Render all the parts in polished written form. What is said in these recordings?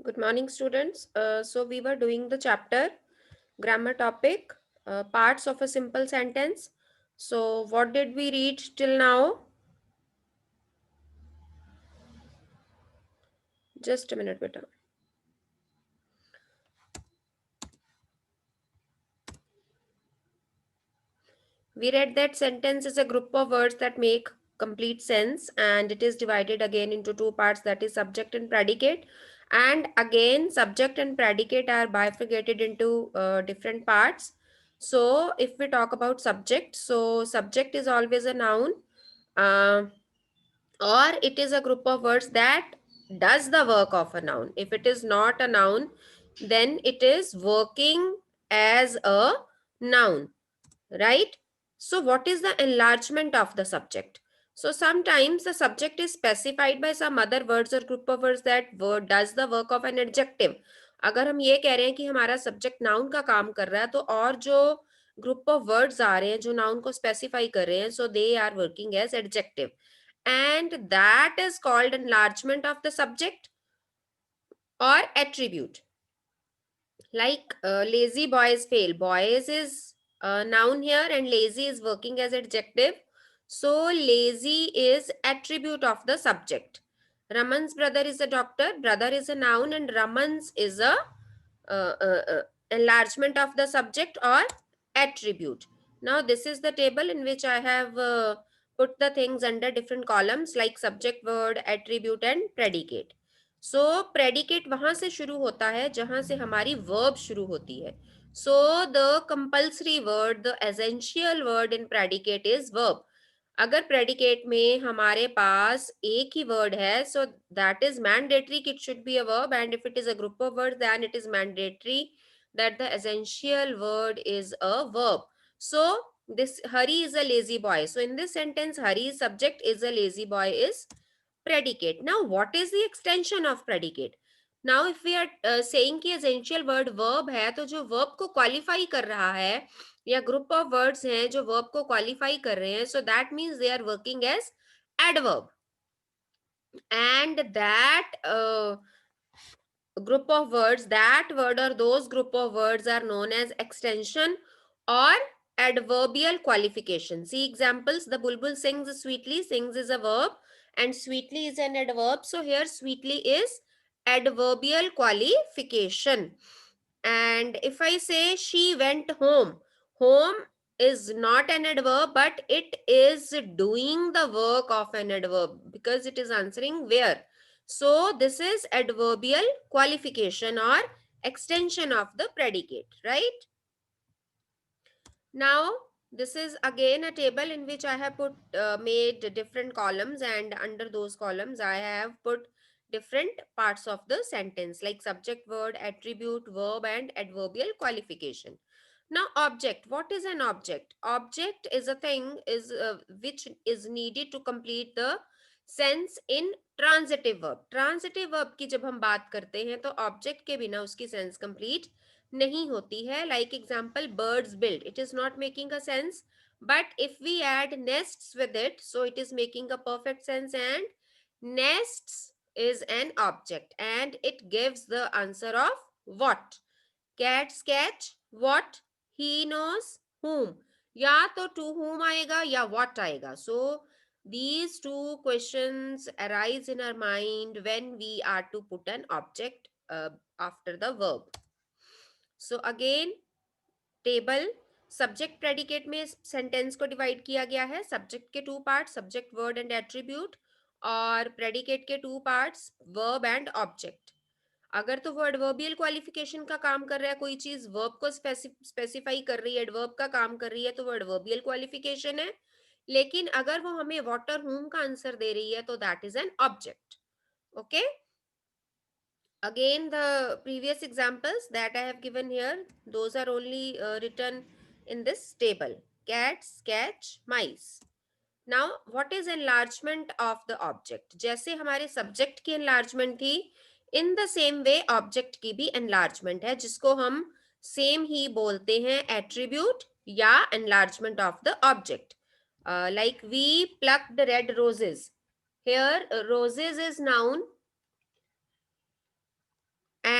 Good morning, students. So we were doing the chapter grammar topic, parts of a simple sentence. So what did we read till now? Just a minute, beta. We read that sentence is a group of words that make complete sense, and it is divided again into two parts, that is subject and predicate. And again, subject and predicate are bifurcated into different parts. So if we talk about subject, so subject is always a noun. Uh, or it is a group of words that does the work of a noun. If it is not a noun, then it is working as a noun, right? So what is the enlargement of the subject? So sometimes the subject is specified by some other words or group of words that word does the work of an adjective. अगर हम ये कह रहे हैं कि हमारा subject noun का काम कर रहा है, तो और जो ग्रुप ऑफ वर्ड्स आ रहे हैं जो नाउन को स्पेसिफाई कर रहे हैं, so they are working as adjective, and that is called enlargement of the subject or attribute. Like lazy boys fail. Boys is a noun here and lazy is working as adjective. So lazy is attribute of the subject. Raman's brother is a doctor. Brother is a noun and Raman's is a enlargement of the subject or attribute. Now this is the table in which I have put the things under different columns like subject, word, attribute and predicate. So predicate वहां से शुरू होता है जहां से हमारी verb शुरू होती है. So the compulsory word, the essential word in predicate is verb. अगर प्रेडिकेट में हमारे पास एक ही वर्ड है, सो दैट इज मैंडेटरी कि it should be a verb, and if it is a group of word then it is mandatory that the essential word is a verb. So this Hari is a lazy boy. So in this sentence, Hari subject is a lazy boy is predicate. Now what is the extension of predicate? Now if we are saying कि essential word verb है, तो जो verb को qualify कर रहा है या group of words हैं जो verb को qualify कर रहे हैं, so that means they are working as adverb, and that group of words, that word or those group of words are known as extension or adverbial qualification. See examples: the bulbul sings sweetly. Sings is a verb and sweetly is an adverb, so here sweetly is adverbial qualification. And if I say she went home, home is not an adverb but it is doing the work of an adverb because it is answering where. So this is adverbial qualification or extension of the predicate, right? Now this is again a table in which I have put made different columns, and under those columns I have put different parts of the sentence like subject, word, attribute, verb and adverbial qualification. Now object, what is an object? Object is a thing is which is needed to complete the sense in transitive verb. Transitive verb की जब हम बात करते हैं तो object के बिना उसकी sense complete नहीं होती है. Like example, birds build, it is not making a sense, but if we add nests with it, so it is making a perfect sense, and nests is an object and it gives the answer of what. Cats catch what, he knows whom. या तो to whom आएगा या what आएगा. So these two questions arise in our mind when we are to put an object after the verb. So again table, subject predicate में sentence को divide किया गया है. सब्जेक्ट के two part, subject, word and attribute, और predicate के two parts, verb and object. अगर तो वो एडवर्बियल क्वालिफिकेशन का काम कर रहा है, कोई चीज वर्ब को स्पेसिफाई कर रही है, एडवर्ब का काम कर रही है, तो वो एडवर्बियल क्वालिफिकेशन है. लेकिन अगर वो हमें व्हाट और whom का आंसर दे रही है, तो that is an object. Okay, again the previous examples that I have given here, those are only written in this table. Cats catch mice. Now what is enlargement of the object? जैसे हमारे subject की enlargement थी, in the same way object की भी enlargement है, जिसको हम same ही बोलते हैं attribute या enlargement of the object. Like we plucked red roses. Here roses is noun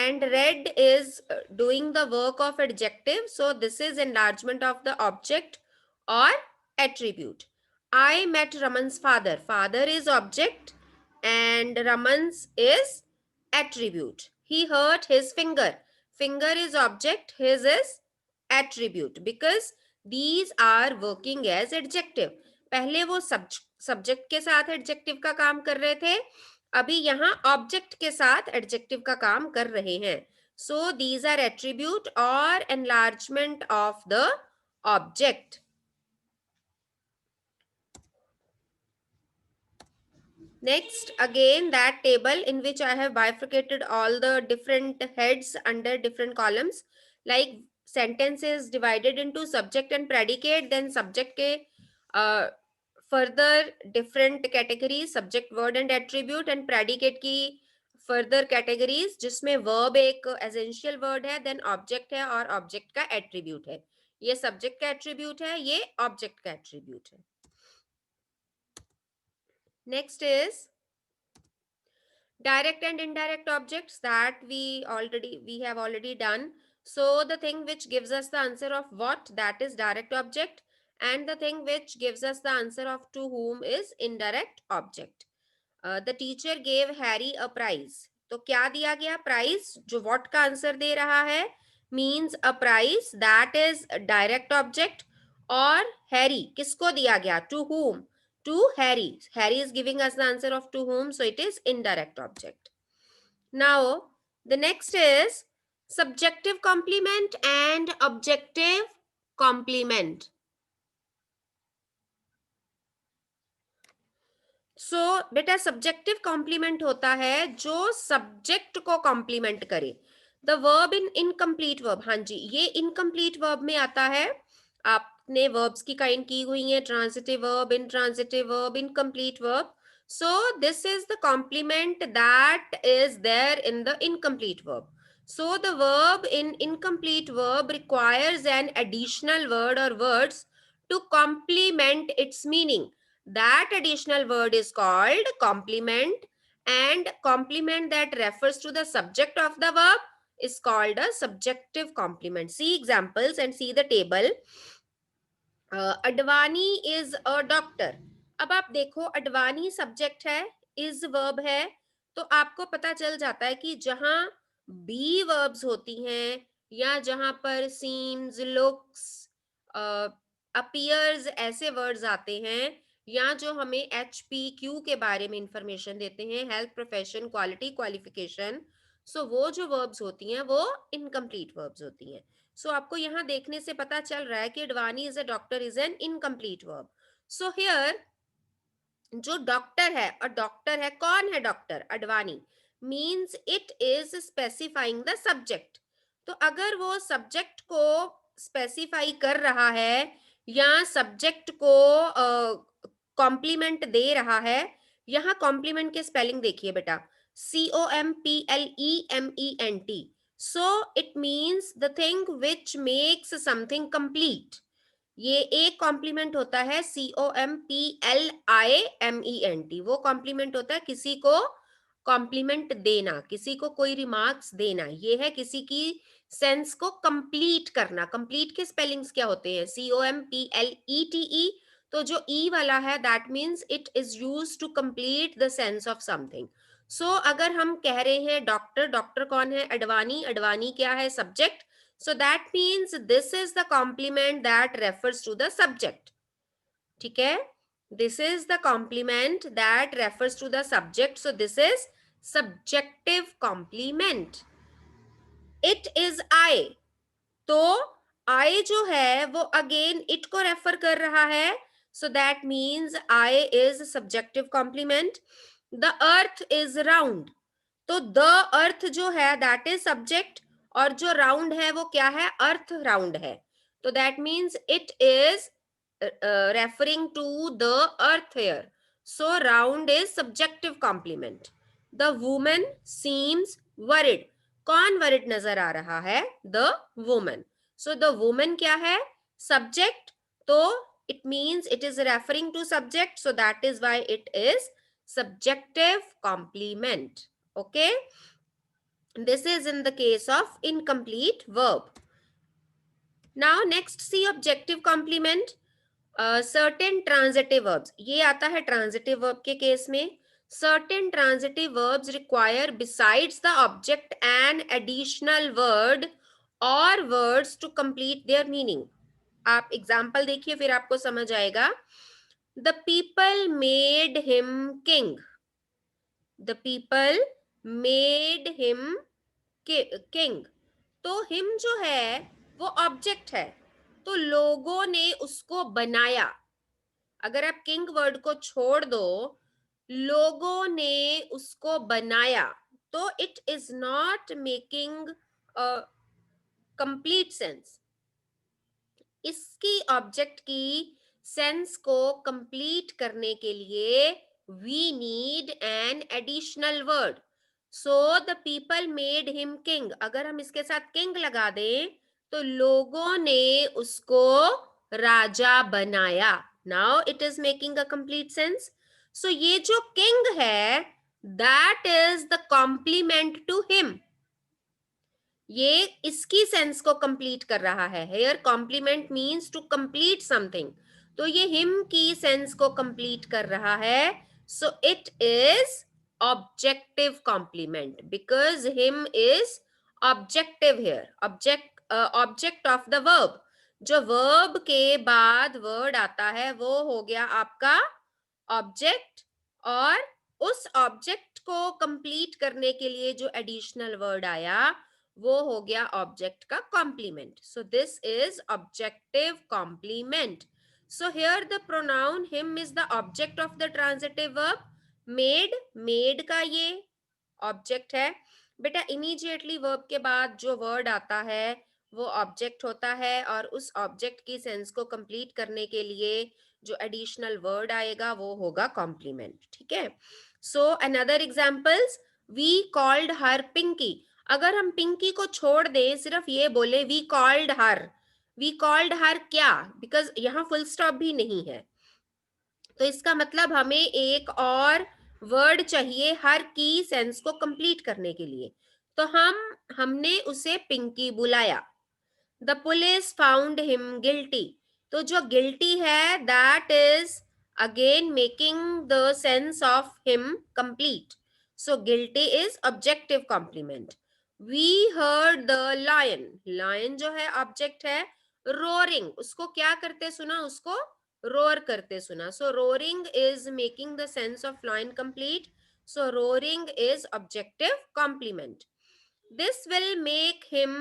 and red is doing the work of adjective, so this is enlargement of the object or attribute. I met Raman's father. Father is object and Raman's is attribute. He hurt his finger. Finger is object, his is attribute, because these are working as adjective. पहले वो subject के साथ adjective का काम कर रहे थे, अभी यहाँ ऑब्जेक्ट के साथ एडजेक्टिव का काम कर रहे हैं. सो दीज आर एट्रीब्यूट और enlargement of the object. Next, again, that table in which I have bifurcated all the different heads under different columns, like sentence is divided into subject and predicate, then subject के further different categories, subject, word and attribute, and predicate की further categories, जिसमें verb एक essential word है, then object है और object का attribute है. ये subject का attribute है, ये object का attribute है. Next is direct and indirect objects, that we have already done. So the thing which gives us the answer of what, that is direct object, and the thing which gives us the answer of to whom is indirect object. The teacher gave Harry a prize. तो क्या दिया गया? Prize. जो what का answer दे रहा है means a prize, that is direct object. और Harry किसको दिया गया? To whom? To Harry. Harry is giving us the answer of to whom, so it is indirect object. Now, the next is subjective complement and objective complement. सो बेटा subjective complement होता है जो subject को complement करे. The verb in incomplete verb, हाँ जी, ये incomplete verb में आता है. आपने वर्ब्स की काइंड की हुई है, transitive verb, intransitive verb, incomplete verb. So this is the complement that is there in the incomplete verb. So the verb in incomplete verb requires an additional word or words to complement its meaning. That additional word is called complement, and complement that refers to the subject of the verb is called a subjective complement. See examples and see the table. Advani is a doctor. अब आप देखो, Advani subject है, is verb है, तो आपको पता चल जाता है कि जहां बी वर्ब्स होती हैं या जहां पर सीम्स, लुक्स, अपीयर्स ऐसे वर्ड्स आते हैं, या जो हमें एच पी क्यू के बारे में इंफॉर्मेशन देते हैं, हेल्थ, प्रोफेशन, क्वालिटी, क्वालिफिकेशन, सो वो जो वर्ब्स होती हैं वो इनकम्प्लीट वर्ब्स होती हैं. सो आपको यहाँ देखने से पता चल रहा है कि Advani is a doctor is an incomplete verb. So here जो डॉक्टर है, और डॉक्टर है, कौन है doctor? Advani. Means it is specifying the subject. तो अगर वो सब्जेक्ट को स्पेसिफाई कर रहा है या सब्जेक्ट को कॉम्प्लीमेंट दे रहा है, यहाँ कॉम्प्लीमेंट के स्पेलिंग देखिए बेटा, COMPLEMENT. So it means the thing which makes something complete. ये एक कॉम्प्लीमेंट होता है COMPLIMENT. वो कॉम्प्लीमेंट होता है किसी को कॉम्प्लीमेंट देना, किसी को कोई रिमार्क्स देना. ये है किसी की सेंस को कंप्लीट करना. कंप्लीट के स्पेलिंग्स क्या होते हैं? COMPLETE. तो जो ई वाला है that means it is use to complete the sense of something. So अगर हम कह रहे हैं डॉक्टर, डॉक्टर कौन है? अडवाणी. अडवाणी क्या है? Subject. So that means this is the complement that refers to the subject. ठीक है? This is the complement that refers to the subject. So this is subjective complement. It is I. तो I जो है वो again it को refer कर रहा है. So that means I is subjective complement. The earth is round. तो the earth जो है दैट इज सब्जेक्ट, और जो राउंड है वो क्या है? अर्थ राउंड है. तो that means it is referring to the earth here. So round is subjective complement. The woman seems worried. कौन वरिड नजर आ रहा है? The woman. So the woman क्या है? सब्जेक्ट. तो it means it is referring to subject, so that is why it is subjective complement. Okay. This is in the case of incomplete verb. Now next see objective complement. Certain transitive verbs, ये आता है transitive verb के case में. Certain transitive verbs require besides the object an additional word or words to complete their meaning. आप example देखिए फिर आपको समझ आएगा. The people made him king. The people made him king. तो हिम जो है वो ऑब्जेक्ट है, तो लोगों ने उसको बनाया. अगर आप किंग वर्ड को छोड़ दो, लोगों ने उसको बनाया, तो it is not making complete sense. इसकी ऑब्जेक्ट की सेंस को कंप्लीट करने के लिए we need an additional word. So the people made him king, अगर हम इसके साथ किंग लगा दें तो लोगों ने उसको राजा बनाया. Now it is making a complete sense. So ये जो किंग है that is the complement to him. ये इसकी सेंस को कंप्लीट कर रहा है. Here complement means to complete something, तो ये हिम की सेंस को कंप्लीट कर रहा है. So it is objective complement because him is objective here. Object of the verb. जो वर्ब के बाद वर्ड आता है वो हो गया आपका ऑब्जेक्ट, और उस ऑब्जेक्ट को कंप्लीट करने के लिए जो एडिशनल वर्ड आया वो हो गया ऑब्जेक्ट का complement. So this is objective complement. So here the pronoun him is the object of the transitive verb. Made का ये ऑब्जेक्ट है. बेटा इमीडिएटली वर्ब के बाद जो वर्ड आता है वो ऑब्जेक्ट होता है, और उस ऑब्जेक्ट की सेंस को कंप्लीट करने के लिए जो एडिशनल वर्ड आएगा वो होगा कॉम्प्लीमेंट. ठीक है. So another examples, we called her Pinky. अगर हम पिंकी को छोड़ दें, सिर्फ ये बोले we called her. We called her क्या, बिकॉज यहाँ फुल स्टॉप भी नहीं है, तो इसका मतलब हमें एक और वर्ड चाहिए हर की सेंस को कंप्लीट करने के लिए. तो हमने उसे पिंकी बुलाया. The police found him guilty. तो जो गिल्टी है that is again making the sense of him complete. So guilty is objective complement. We heard the lion. Lion जो है ऑब्जेक्ट है. रोरिंग, उसको क्या करते सुना, उसको रोर करते सुना. So roaring is making the sense of lion complete. So roaring is objective complement. This will make him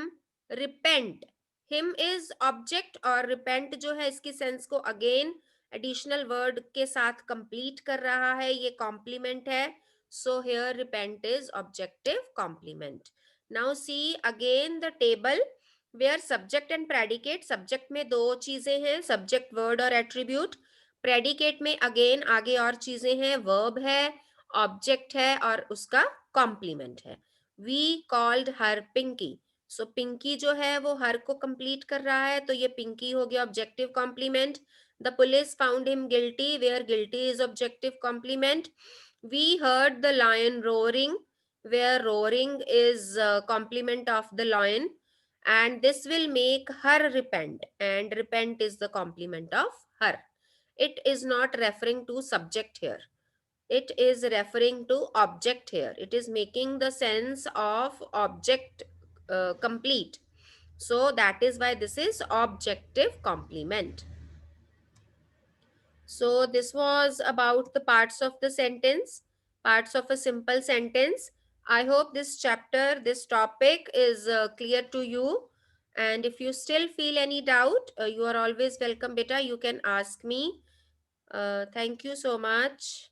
repent. Him is object और repent जो है इसकी सेंस को अगेन एडिशनल वर्ड के साथ कंप्लीट कर रहा है, ये कॉम्प्लीमेंट है. So here repent is objective complement. Now see again the table where subject and predicate. Subject में दो चीजें हैं, सब्जेक्ट वर्ड और एट्रीब्यूट. प्रेडिकेट में अगेन आगे और चीजें हैं, वर्ब है, ऑब्जेक्ट है और उसका कॉम्प्लीमेंट है. We called her Pinky. So Pinky जो है वो हर को कंप्लीट कर रहा है, तो ये पिंकी हो गया objective complement. The police found him guilty, where guilty is objective complement. We heard the lion roaring, where roaring is complement of the lion, and this will make her repent, and repent is the complement of her. It is not referring to subject here, it is referring to object here. It is making the sense of object complete. So that is why this is objective complement. So this was about the parts of the sentence, parts of a simple sentence. I hope this chapter, this topic is clear to you. And if you still feel any doubt, you are always welcome, beta. You can ask me. Thank you so much.